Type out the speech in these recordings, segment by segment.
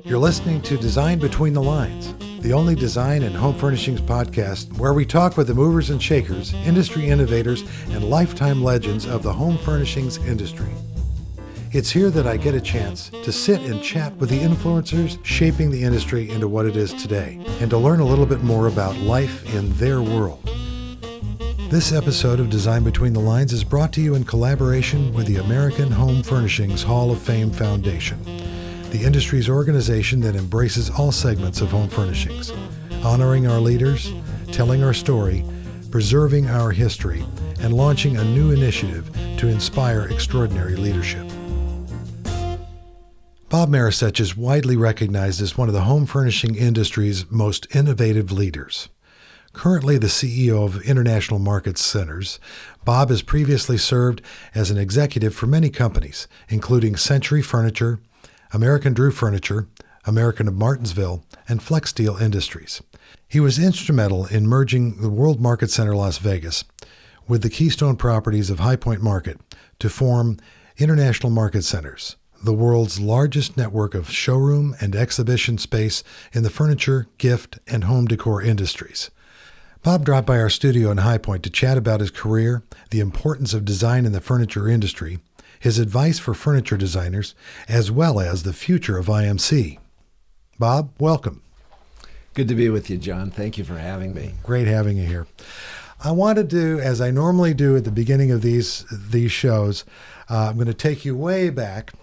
You're listening to Design Between the Lines, the only design and home furnishings podcast where we talk with the movers and shakers, industry innovators, and lifetime legends of the home furnishings industry. It's here that I get a chance to sit and chat with the influencers shaping the industry into what it is today, and to learn a little bit more about life in their world. This episode of Design Between the Lines is brought to you in collaboration with the American Home Furnishings Hall of Fame Foundation, the industry's organization that embraces all segments of home furnishings, honoring our leaders, telling our story, preserving our history, and launching a new initiative to inspire extraordinary leadership. Bob Maricich is widely recognized as one of the home furnishing industry's most innovative leaders. Currently the CEO of International Market Centers, Bob has previously served as an executive for many companies, including Century Furniture, American Drew Furniture, American of Martinsville, and Flex Steel Industries. He was instrumental in merging the World Market Center Las Vegas with the Keystone properties of High Point Market to form International Market Centers, the world's largest network of showroom and exhibition space in the furniture, gift, and home decor industries. Bob dropped by our studio in High Point to chat about his career, the importance of design in the furniture industry, his advice for furniture designers, as well as the future of IMC. Bob, welcome. Good to be with you, John. Thank you for having me. Great having you here. I wanted to, as I normally do at the beginning of these shows, I'm going to take you way back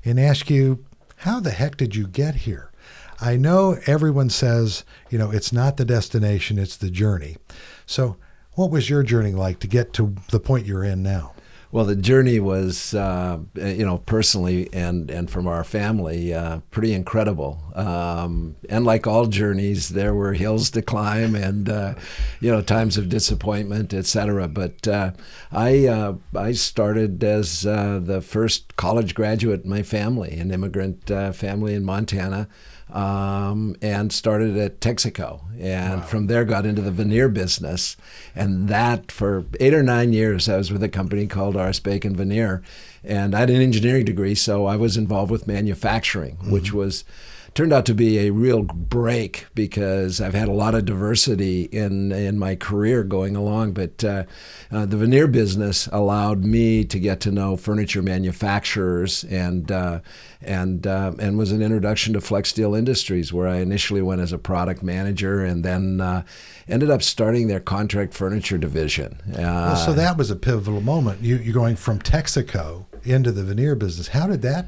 and ask you, how the heck did you get here? I know everyone says, it's not the destination, it's the journey. So what was your journey like to get to the point you're in now? Well, the journey was, personally and from our family, pretty incredible. And like all journeys, there were hills to climb and, times of disappointment, et cetera. But I started as the first college graduate in my family, an immigrant family in Montana. And started at Texaco, and From there got into the veneer business, and that for 8 or 9 years I was with a company called R.S. Bacon Veneer, and I had an engineering degree, so I was involved with manufacturing, which turned out to be a real break because I've had a lot of diversity in my career going along, but the veneer business allowed me to get to know furniture manufacturers and was an introduction to Flex Steel Industries, where I initially went as a product manager and then ended up starting their contract furniture division. So that was a pivotal moment. You're going from Texaco into the veneer business. How did that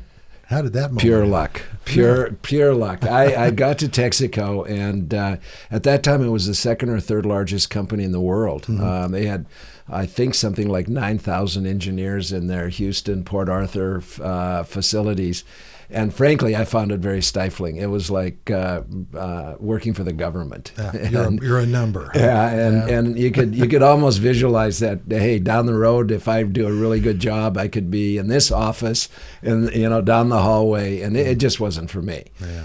moment? Pure luck. Pure luck. I got to Texaco, and at that time it was the second or third largest company in the world. They had, I think, something like 9,000 engineers in their Houston, Port Arthur facilities. And frankly, I found it very stifling. It was like working for the government. You're a number. And you could almost visualize that. Hey, down the road, if I do a really good job, I could be in this office, and down the hallway, and it just wasn't for me.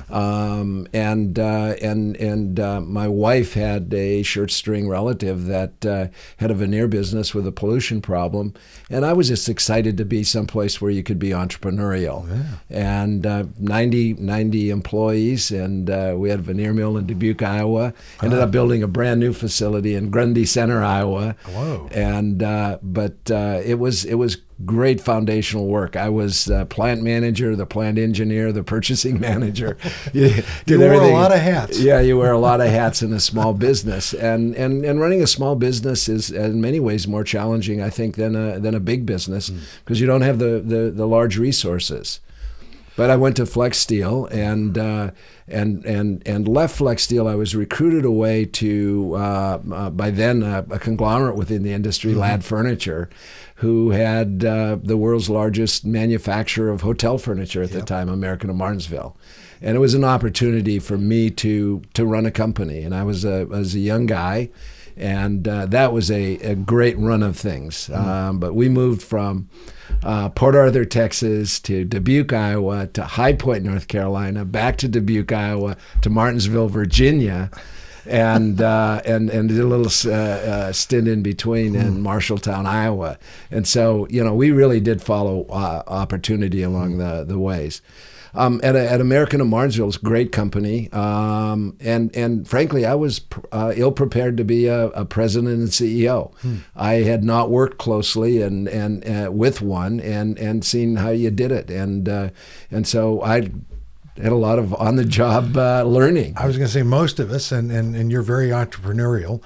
My wife had a shirt string relative that had a veneer business with a pollution problem, and I was just excited to be someplace where you could be entrepreneurial. And 90 employees, and we had a veneer mill in Dubuque, Iowa. Ended up building a brand new facility in Grundy Center, Iowa. Whoa! And it was great foundational work. I was plant manager, the plant engineer, the purchasing manager. You wore a lot of hats. Yeah, you wear a lot of hats in a small business, and running a small business is in many ways more challenging, I think, than a big business because you don't have the large resources. But I went to Flex Steel and left Flex Steel. I was recruited away to by then a conglomerate within the industry, Ladd Furniture, who had the world's largest manufacturer of hotel furniture at the time, American of Martinsville. And it was an opportunity for me to run a company, and I was a young guy. And that was a great run of things. But we moved from Port Arthur, Texas, to Dubuque, Iowa, to High Point, North Carolina, back to Dubuque, Iowa, to Martinsville, Virginia, and did a little stint in between in Marshalltown, Iowa. And so, we really did follow opportunity along the ways. At American of Martinsville, it's a great company, and frankly, I was ill prepared to be a president and CEO. I had not worked closely and with one and seen how you did it, and so I had a lot of on-the-job learning. I was going to say most of us, and you're very entrepreneurial.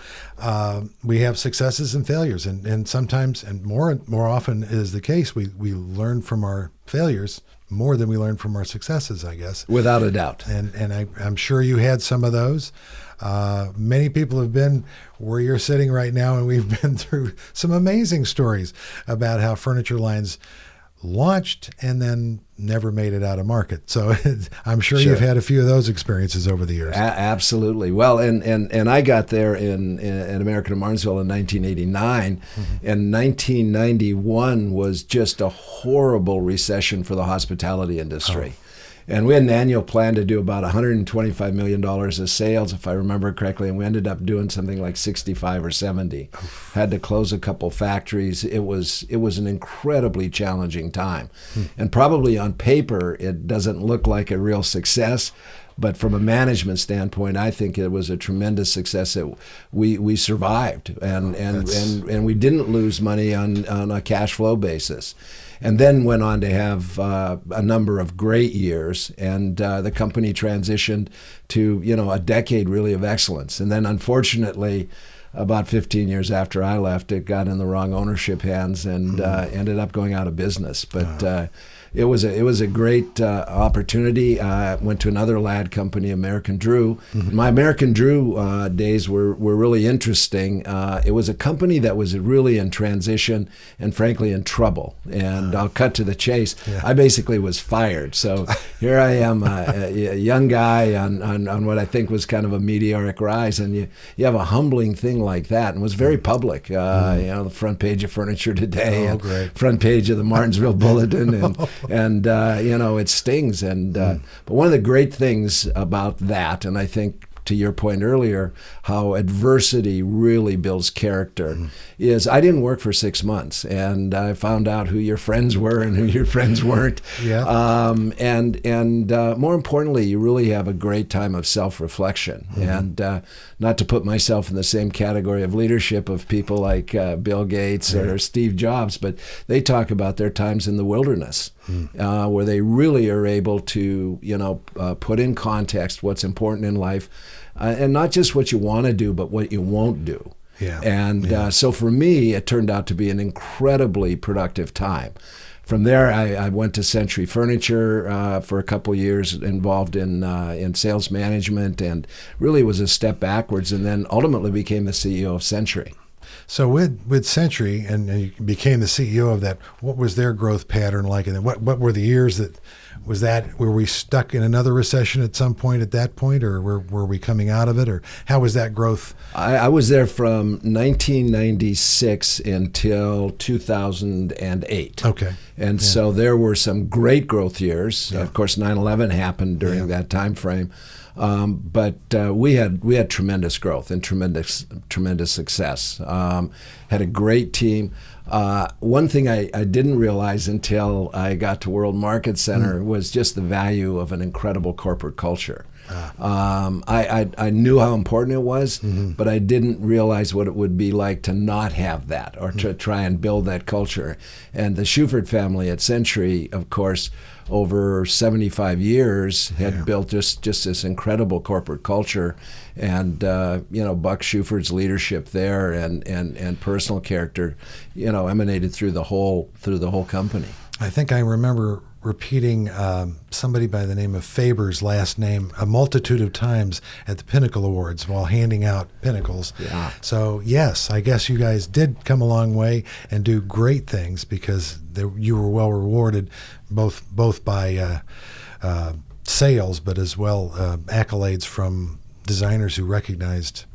We have successes and failures, and sometimes, and more often is the case, we learn from our failures more than we learn from our successes, I guess. Without a doubt. And I'm sure you had some of those. Many people have been where you're sitting right now, and we've been through some amazing stories about how furniture lines launched and then never made it out of market. So I'm sure you've had a few of those experiences over the years. Absolutely. Well, and I got there in American of Martinsville in 1989, and 1991 was just a horrible recession for the hospitality industry. And we had an annual plan to do about $125 million of sales, if I remember correctly, and we ended up doing something like 65 or 70. Had to close a couple factories. It was an incredibly challenging time. And probably on paper, it doesn't look like a real success, but from a management standpoint, I think it was a tremendous success that we survived, and we didn't lose money on a cash flow basis. And then went on to have a number of great years, and the company transitioned to a decade really of excellence. And then unfortunately, about 15 years after I left, it got in the wrong ownership hands and ended up going out of business. But it was a great opportunity. I went to another lad company, American Drew. My American Drew days were really interesting. It was a company that was really in transition and frankly in trouble. And I'll cut to the chase. I basically was fired. So here I am, a young guy on what I think was kind of a meteoric rise. And you have a humbling thing like that, and was very public. The front page of Furniture Today, and front page of the Martinsville Bulletin, and it stings. And but one of the great things about that, and I think to your point earlier, how adversity really builds character, is I didn't work for 6 months, and I found out who your friends were and who your friends weren't. And more importantly, you really have a great time of self-reflection. And not to put myself in the same category of leadership of people like Bill Gates or Steve Jobs, but they talk about their times in the wilderness, where they really are able to, put in context what's important in life, and not just what you want to do, but what you won't do. So for me, it turned out to be an incredibly productive time. From there, I went to Century Furniture for a couple of years, involved in sales management, and really was a step backwards, and then ultimately became the CEO of Century. So with Century, and you became the CEO of that, what was their growth pattern like? And what were the years were we stuck in another recession at some point at that point, or were we coming out of it, or how was that growth? I was there from 1996 until 2008. Okay. And so there were some great growth years. Of course, 9/11 happened during that time frame. But we had tremendous growth and tremendous success. Had a great team. One thing I didn't realize until I got to World Market Center was just the value of an incredible corporate culture. I knew how important it was, but I didn't realize what it would be like to not have that, or to try and build that culture. And the Schufert family at Century, of course, over 75 years had built just this incredible corporate culture. And Buck Schufert's leadership there and personal character, emanated through the whole company. I think I remember repeating somebody by the name of Faber's last name a multitude of times at the Pinnacle Awards while handing out pinnacles. So yes, I guess you guys did come a long way and do great things, because you were well rewarded both by sales, but as well accolades from designers who recognized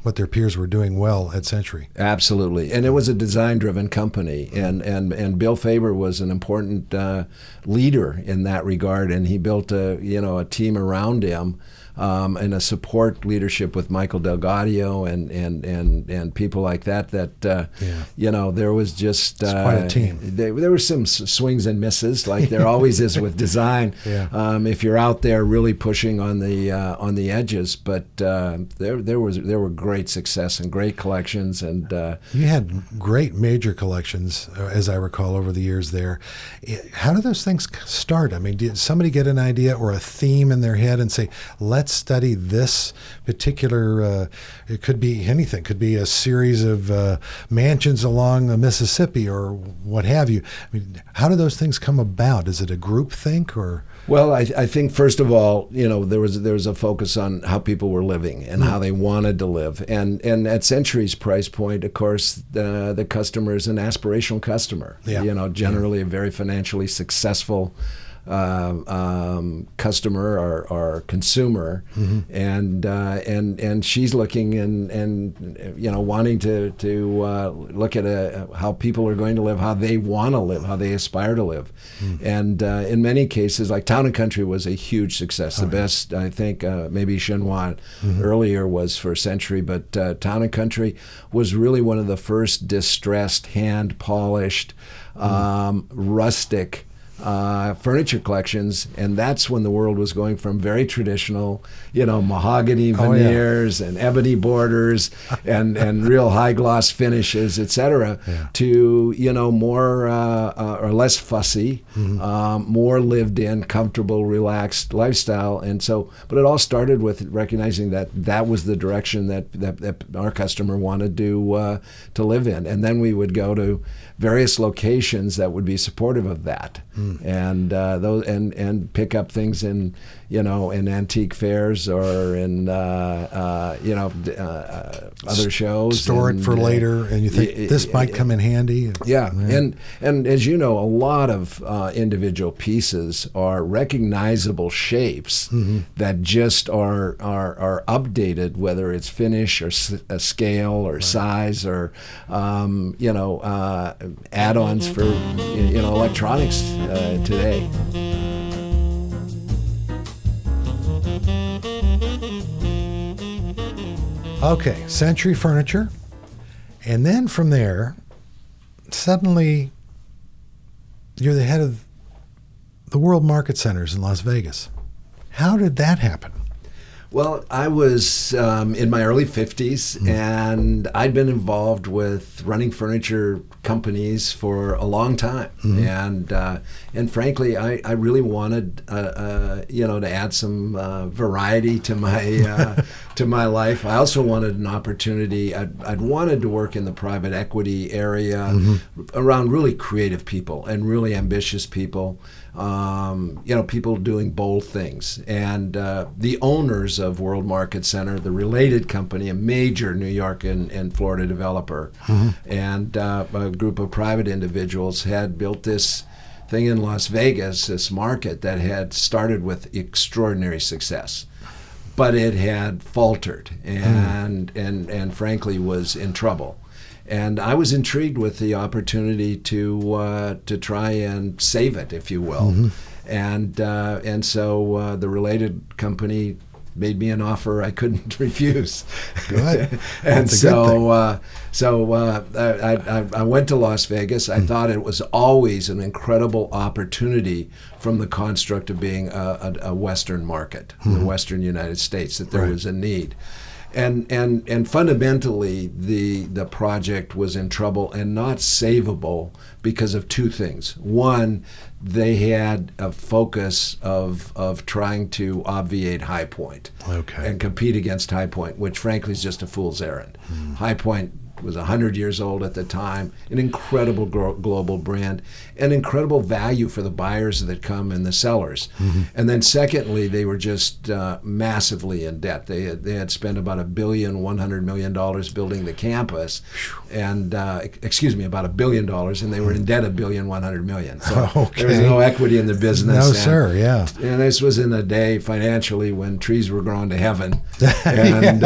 what their peers were doing well at Century. Absolutely, and it was a design-driven company, and Bill Faber was an important leader in that regard, and he built a team around him and a support leadership with Michael Delgadio and people like that. There was just it's quite a team. There were some swings and misses, like there always is with design. If you're out there really pushing on the edges, but there were great success and great collections, and you had great major collections, as I recall, over the years there. How do those things start? I mean, did somebody get an idea or a theme in their head and say, let's study this particular, it could be anything, could be a series of mansions along the Mississippi or what have you. I mean, how do those things come about? Is it a group think or? Well, I think first of all, there was a focus on how people were living and how they wanted to live, and at Century's price point, of course, the customer is an aspirational customer. Generally a very financially successful customer or consumer, and she's looking and wanting to look at how people are going to live, how they want to live, how they aspire to live, and in many cases, like Town and Country was a huge success. The best, I think, maybe Chinois earlier was for Century, but Town and Country was really one of the first distressed, hand polished, rustic furniture collections, and that's when the world was going from very traditional, mahogany veneers and ebony borders and real high gloss finishes, etc., to more or less fussy, more lived in, comfortable, relaxed lifestyle. And so, but it all started with recognizing that was the direction that our customer wanted to live in, and then we would go to various locations that would be supportive of that, and those and pick up things in antique fairs or in other shows. Store it for later, and you think this might come in handy. And as you know, a lot of individual pieces are recognizable shapes that just are updated, whether it's finish or scale or size or add-ons for electronics today. Okay, Century Furniture, and then from there, suddenly you're the head of the World Market Centers in Las Vegas. How did that happen? Well, I was in my early 50s, and I'd been involved with running furniture companies for a long time, and frankly, I really wanted to add some variety to my to my life. I also wanted an opportunity. I'd wanted to work in the private equity area around really creative people and really ambitious people. People doing bold things, and the owners of World Market Center, the related company, a major New York and Florida developer, and a group of private individuals had built this thing in Las Vegas, this market that had started with extraordinary success, but it had faltered and frankly was in trouble. And I was intrigued with the opportunity to try and save it, if you will, and so the related company made me an offer I couldn't refuse. Good. And so I went to Las Vegas. I thought it was always an incredible opportunity from the construct of being a Western market, the Western United States, that there was a need. And fundamentally, the project was in trouble and not savable because of two things. One, they had a focus of trying to obviate High Point and compete against High Point, which frankly is just a fool's errand. High Point was 100 years old at the time, an incredible global brand, an incredible value for the buyers that come and the sellers. And then secondly, they were just massively in debt. They had spent about $1.1 billion building the campus, and about $1 billion, and they were in debt $1.1 billion. So there was no equity in the business. No, sir, yeah. And this was in a day financially when trees were growing to heaven. And,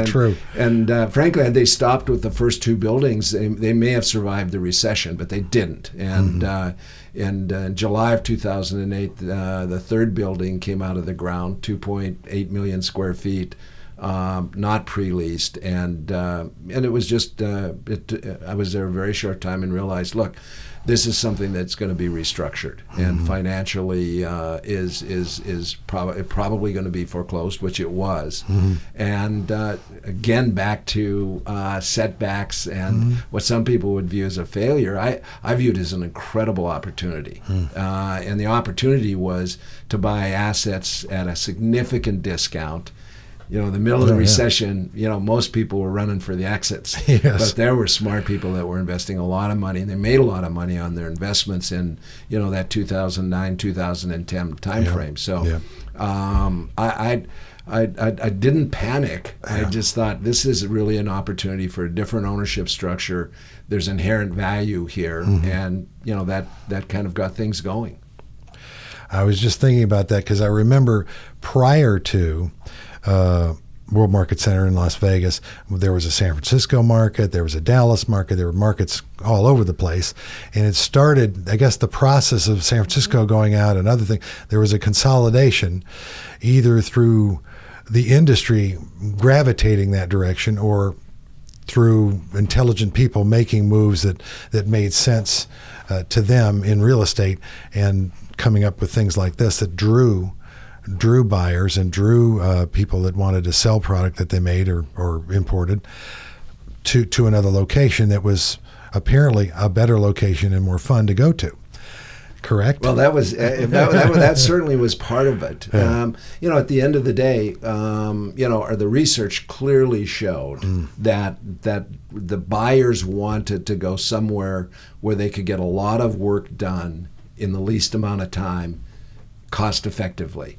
true. And frankly, had they stopped shocked with the first two buildings. They may have survived the recession, but they didn't. And in July of 2008, the third building came out of the ground, 2.8 million square feet, not pre-leased, and it was just I was there a very short time and realized, look, this is something that's going to be restructured, and financially is probably going to be foreclosed, which it was. And again, back to setbacks and what some people would view as a failure, I viewed as an incredible opportunity. And the opportunity was to buy assets at a significant discount. You know, in the middle of the recession, you know, most people were running for the exits. But there were smart people that were investing a lot of money, and they made a lot of money on their investments in, you know, that 2009, 2010 timeframe. So I didn't panic. I just thought this is really an opportunity for a different ownership structure. There's inherent value here, and, you know, that kind of got things going. I was just thinking about that because I remember prior to World Market Center in Las Vegas, there was a San Francisco market, there was a Dallas market, there were markets all over the place. And it started, I guess, the process of San Francisco going out and other things. There was a consolidation either through the industry gravitating that direction or through intelligent people making moves that made sense to them in real estate and coming up with things like this that drew buyers and drew people that wanted to sell product that they made or imported to another location that was apparently a better location and more fun to go to. Correct? Well, that was that certainly was part of it. You know, at the end of the day, you know, the research clearly showed that the buyers wanted to go somewhere where they could get a lot of work done in the least amount of time, cost effectively.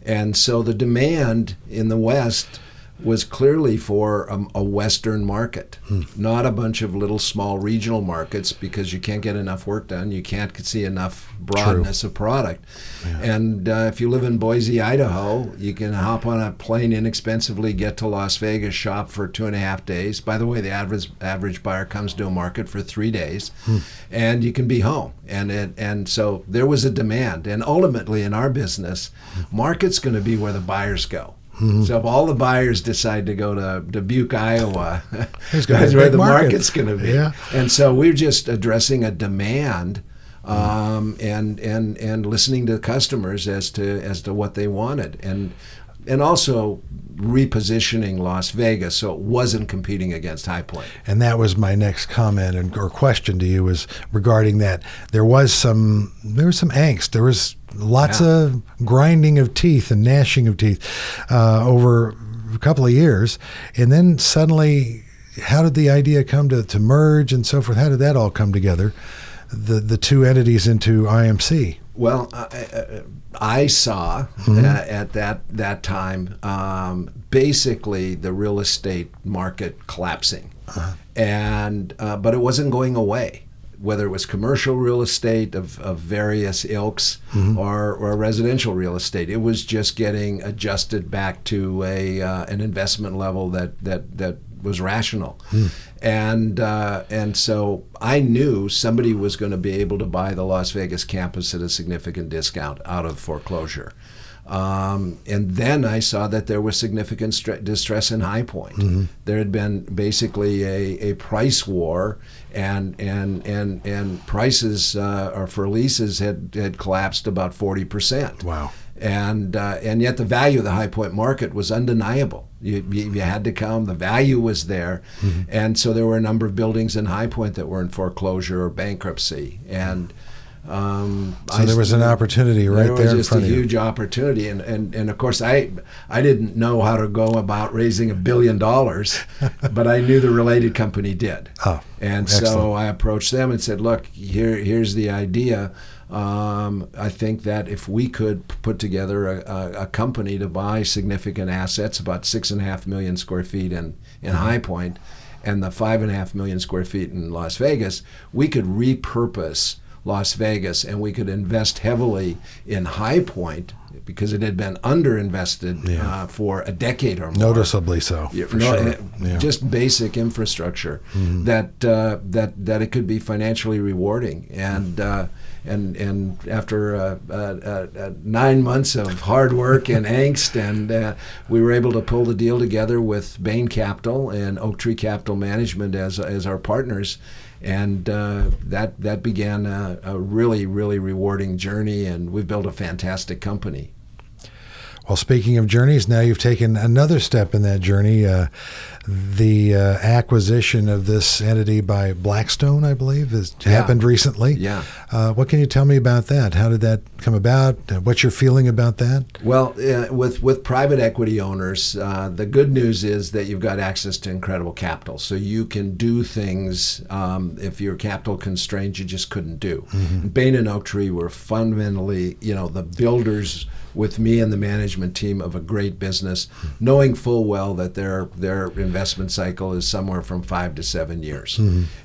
And so the demand in the West was clearly for a Western market, not a bunch of little small regional markets, because you can't get enough work done. You can't see enough broadness of product. And if you live in Boise, Idaho, you can hop on a plane inexpensively, get to Las Vegas, shop for 2.5 days. By the way, the average buyer comes to a market for 3 days, and you can be home. And so there was a demand. And ultimately in our business, market's going to be where the buyers go. So if all the buyers decide to go to Dubuque, Iowa, that's where the market's going to be. And so we're just addressing a demand and listening to customers as to what they wanted, and also repositioning Las Vegas so it wasn't competing against High Point. And that was my next comment or question to you, was regarding that. There was some angst. There was lots of grinding of teeth and gnashing of teeth over a couple of years. And then suddenly, how did the idea come to merge and so forth? How did that all come together, the two entities into IMC? Well, I saw at that time basically the real estate market collapsing, and but it wasn't going away. Whether it was commercial real estate of various ilks or residential real estate, it was just getting adjusted back to an investment level that was rational. And so I knew somebody was going to be able to buy the Las Vegas campus at a significant discount out of foreclosure. And then I saw that there was significant distress in High Point. There had been basically a price war, and prices for leases had collapsed about 40%. Wow. And yet the value of the High Point market was undeniable. You had to come. The value was there. And so there were a number of buildings in High Point that were in foreclosure or bankruptcy. And so there was an opportunity right there in front of you. There was just a huge opportunity. And of course, I didn't know how to go about raising $1 billion, but I knew the related company did. And excellent. So I approached them and said, look, here's the idea. I think that if we could put together a company to buy significant assets, about 6.5 million square feet in High Point and the 5.5 million square feet in Las Vegas, we could repurpose Las Vegas and we could invest heavily in High Point, because it had been underinvested for a decade or more. Noticeably so, for sure. Just basic infrastructure, that it could be financially rewarding. And after 9 months of hard work and angst, and we were able to pull the deal together with Bain Capital and Oak Tree Capital Management as our partners. And that began a really, really rewarding journey, and we've built a fantastic company. Well, speaking of journeys, now you've taken another step in that journey, the acquisition of this entity by Blackstone, I believe, has happened recently. Yeah. What can you tell me about that? How did that come about? What's your feeling about that? Well, with private equity owners, the good news is that you've got access to incredible capital. So you can do things if you're capital constrained, you just couldn't do. Bain and Oak Tree were fundamentally, the builders with me and the management team of a great business, knowing full well that their investment cycle is somewhere from 5 to 7 years.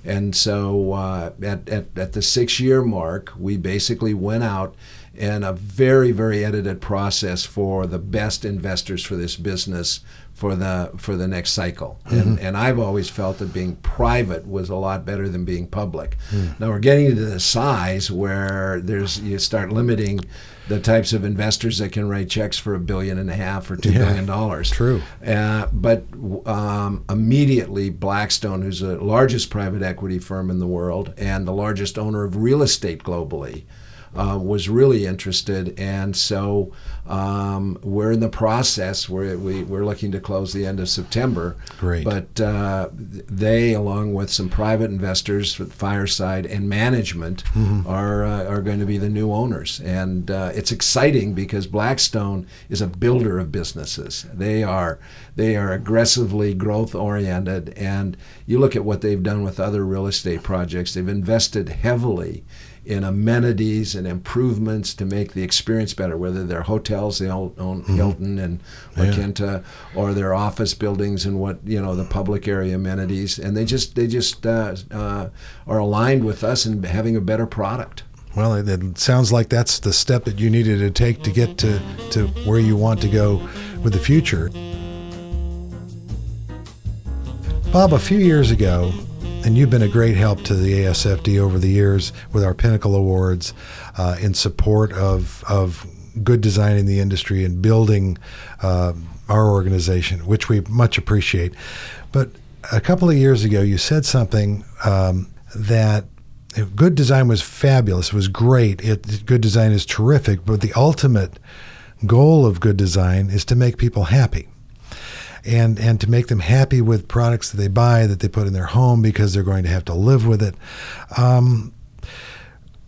And so at the 6-year mark, we basically went out in a very, very edited process for the best investors for this business for the next cycle. And I've always felt that being private was a lot better than being public. Now we're getting to the size where you start limiting the types of investors that can write checks for $1.5 billion or $2 billion. True. But immediately Blackstone, who's the largest private equity firm in the world and the largest owner of real estate globally, was really interested, and so we're in the process. We're looking to close the end of September. Great. But they, along with some private investors, with Fireside and management, are going to be the new owners, and it's exciting because Blackstone is a builder of businesses. They are aggressively growth oriented, and you look at what they've done with other real estate projects. They've invested heavily in amenities and improvements to make the experience better, whether they're hotels, they own Hilton and La Quinta, or their office buildings and the public area amenities, and they just are aligned with us in having a better product. Well, it sounds like that's the step that you needed to take to get to where you want to go with the future. Bob, a few years ago, and you've been a great help to the ASFD over the years with our Pinnacle Awards in support of good design in the industry and building our organization, which we much appreciate. But a couple of years ago, you said something that good design was fabulous, was great. Good design is terrific, but the ultimate goal of good design is to make people happy. And to make them happy with products that they buy, that they put in their home because they're going to have to live with it.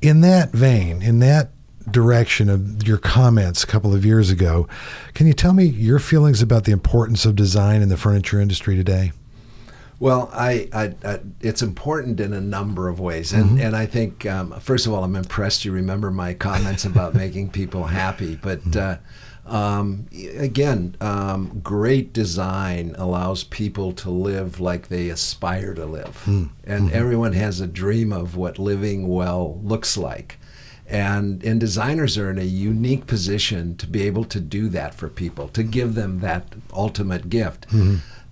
In that vein, in that direction of your comments a couple of years ago, can you tell me your feelings about the importance of design in the furniture industry today? Well, it's important in a number of ways. And I think, first of all, I'm impressed you remember my comments about making people happy. But again, great design allows people to live like they aspire to live. And everyone has a dream of what living well looks like. And designers are in a unique position to be able to do that for people, to give them that ultimate gift.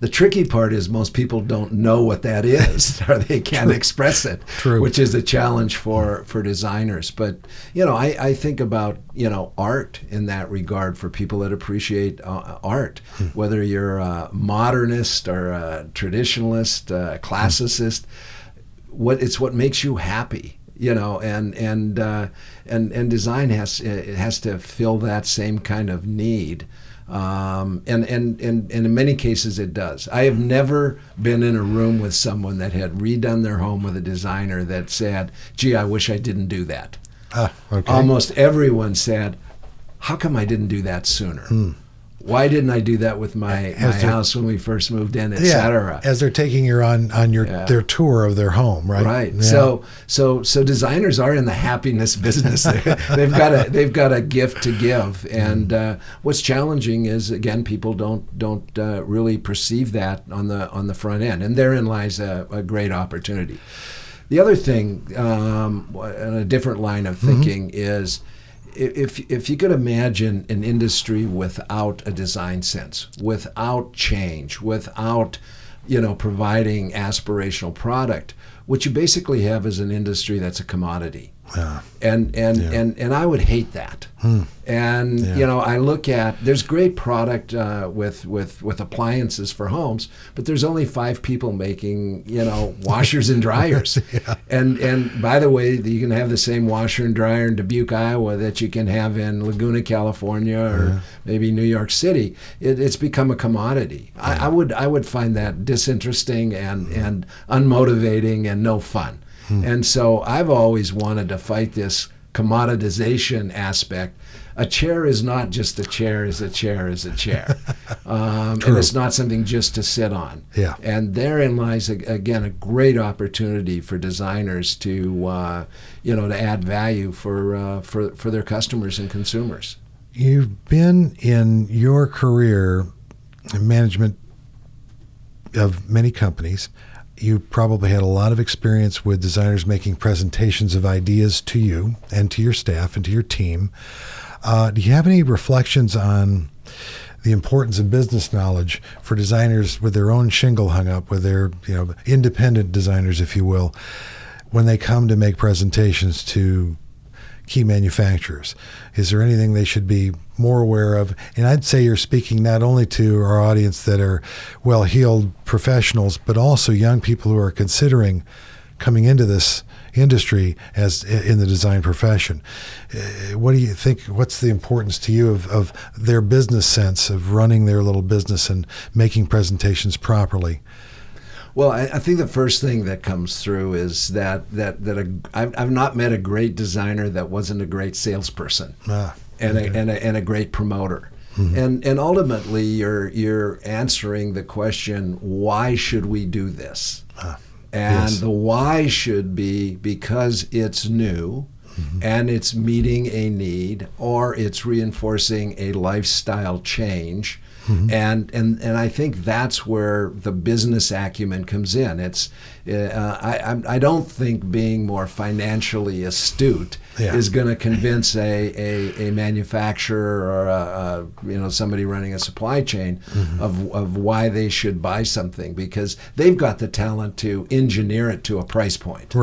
The tricky part is most people don't know what that is, or they can't express it, which is a challenge for designers. But, I think about, art in that regard for people that appreciate art, whether you're a modernist or a traditionalist, a classicist. It's what makes you happy. And design has to fill that same kind of need. And in many cases it does. I have never been in a room with someone that had redone their home with a designer that said, gee, I wish I didn't do that. Okay. Almost everyone said, how come I didn't do that sooner? Why didn't I do that with my house when we first moved in, et cetera? As they're taking you on their tour of their home, right? Right. Yeah. So designers are in the happiness business. They've got a gift to give, and what's challenging is, again, people don't really perceive that on the front end, and therein lies a great opportunity. The other thing, on a different line of thinking, is if you could imagine an industry without a design sense, without change, without providing aspirational product, what you basically have is an industry that's a commodity. And I would hate that. And I look at, there's great product with appliances for homes, but there's only 5 people making washers and dryers. And by the way, you can have the same washer and dryer in Dubuque, Iowa that you can have in Laguna, California, or maybe New York City. It's become a commodity. I would find that disinteresting and unmotivating and no fun. And so I've always wanted to fight this commoditization aspect. A chair is not just a chair, a chair is a chair. And it's not something just to sit on. And therein lies, again, a great opportunity for designers to add value for their customers and consumers. You've been in your career in management of many companies. You probably had a lot of experience with designers making presentations of ideas to you and to your staff and to your team. Do you have any reflections on the importance of business knowledge for designers with their own shingle hung up, with their independent designers, if you will, when they come to make presentations to key manufacturers? Is there anything they should be more aware of? And I'd say you're speaking not only to our audience that are well-heeled professionals, but also young people who are considering coming into this industry as in the design profession. What do you think? What's the importance to you of their business sense of running their little business and making presentations properly? Well, I think the first thing that comes through is that I've not met a great designer that wasn't a great salesperson and a great promoter. And ultimately, you're answering the question, why should we do this? And the why should be because it's new and it's meeting a need, or it's reinforcing a lifestyle change. And I think that's where the business acumen comes in. I don't think being more financially astute is going to convince a manufacturer or somebody running a supply chain of why they should buy something, because they've got the talent to engineer it to a price point.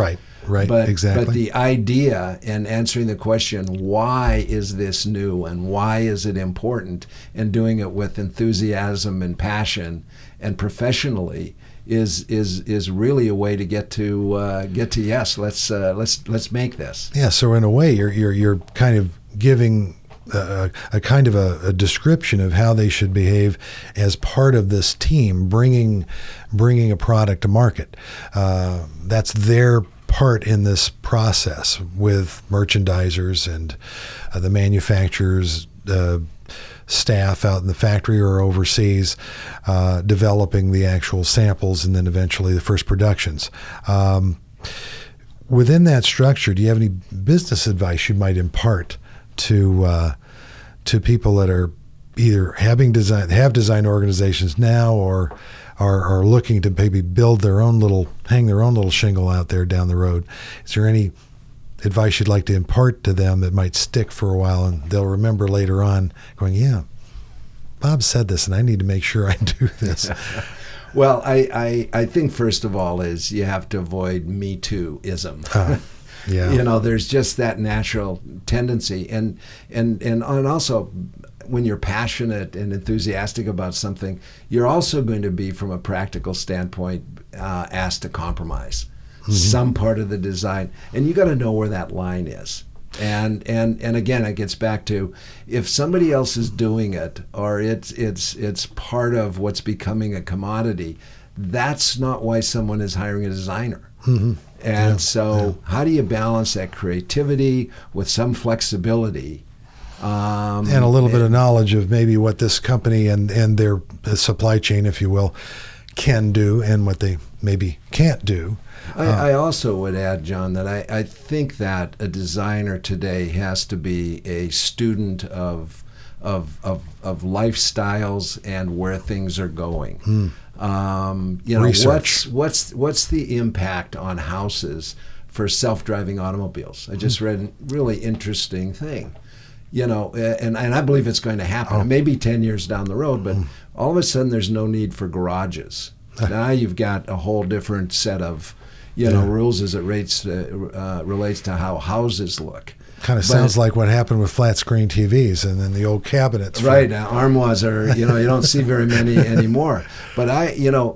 Right, exactly. But the idea and answering the question, why is this new and why is it important, and doing it with enthusiasm and passion and professionally is really a way to get to yes, let's make this. Yeah. So in a way, you're kind of giving a kind of a description of how they should behave as part of this team, bringing a product to market. That's their part in this process with merchandisers and the manufacturers, staff out in the factory or overseas, developing the actual samples and then eventually the first productions. Within that structure, do you have any business advice you might impart to people that are either have design organizations now or are looking to maybe hang their own little shingle out there down the road? Is there any advice you'd like to impart to them that might stick for a while and they'll remember later on going, yeah, Bob said this and I need to make sure I do this? Well, I think first of all is you have to avoid Me Too-ism. There's just that natural tendency. And also, when you're passionate and enthusiastic about something, you're also going to be, from a practical standpoint, asked to compromise some part of the design, and you got to know where that line is. And again, it gets back to, if somebody else is doing it, or it's part of what's becoming a commodity, that's not why someone is hiring a designer. And how do you balance that creativity with some flexibility? And a little bit of knowledge of maybe what this company and their supply chain, if you will, can do and what they maybe can't do. I also would add, John, that I think that a designer today has to be a student of lifestyles and where things are going. Research. What's the impact on houses for self-driving automobiles? I just read a really interesting thing. and I believe it's going to happen. It may be 10 years down the road, but all of a sudden there's no need for garages. Now you've got a whole different set of rules as it relates to how houses look. Kind of sounds like what happened with flat screen TVs and then the old cabinets. Right. Armoires are, you don't see very many anymore. But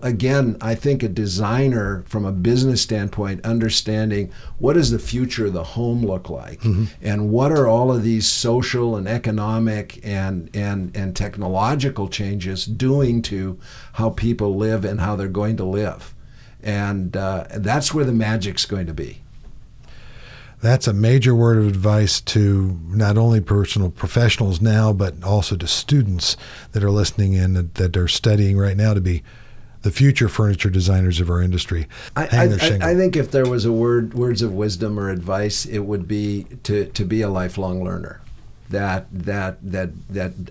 again, I think a designer from a business standpoint, understanding what does the future of the home look like, and what are all of these social and economic and technological changes doing to how people live and how they're going to live. And that's where the magic's going to be. That's a major word of advice to not only professionals now, but also to students that are listening in, that are studying right now to be the future furniture designers of our industry. I think if there was words of wisdom or advice, it would be to be a lifelong learner. That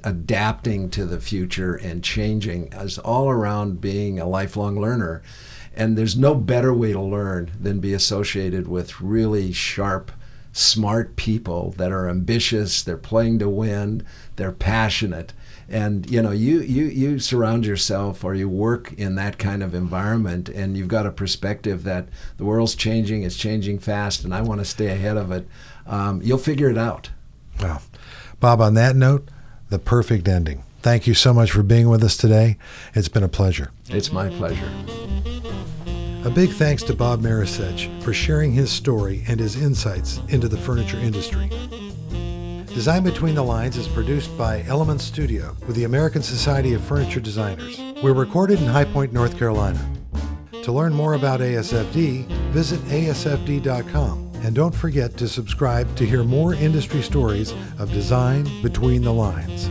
adapting to the future and changing is all around being a lifelong learner. And there's no better way to learn than be associated with really sharp, smart people that are ambitious, they're playing to win, they're passionate. And you surround yourself or you work in that kind of environment, and you've got a perspective that the world's changing, it's changing fast, and I want to stay ahead of it. You'll figure it out. Wow. Bob, on that note, the perfect ending. Thank you so much for being with us today. It's been a pleasure. It's my pleasure. A big thanks to Bob Maricich for sharing his story and his insights into the furniture industry. Design Between the Lines is produced by Element Studio with the American Society of Furniture Designers. We're recorded in High Point, North Carolina. To learn more about ASFD, visit asfd.com. And don't forget to subscribe to hear more industry stories of Design Between the Lines.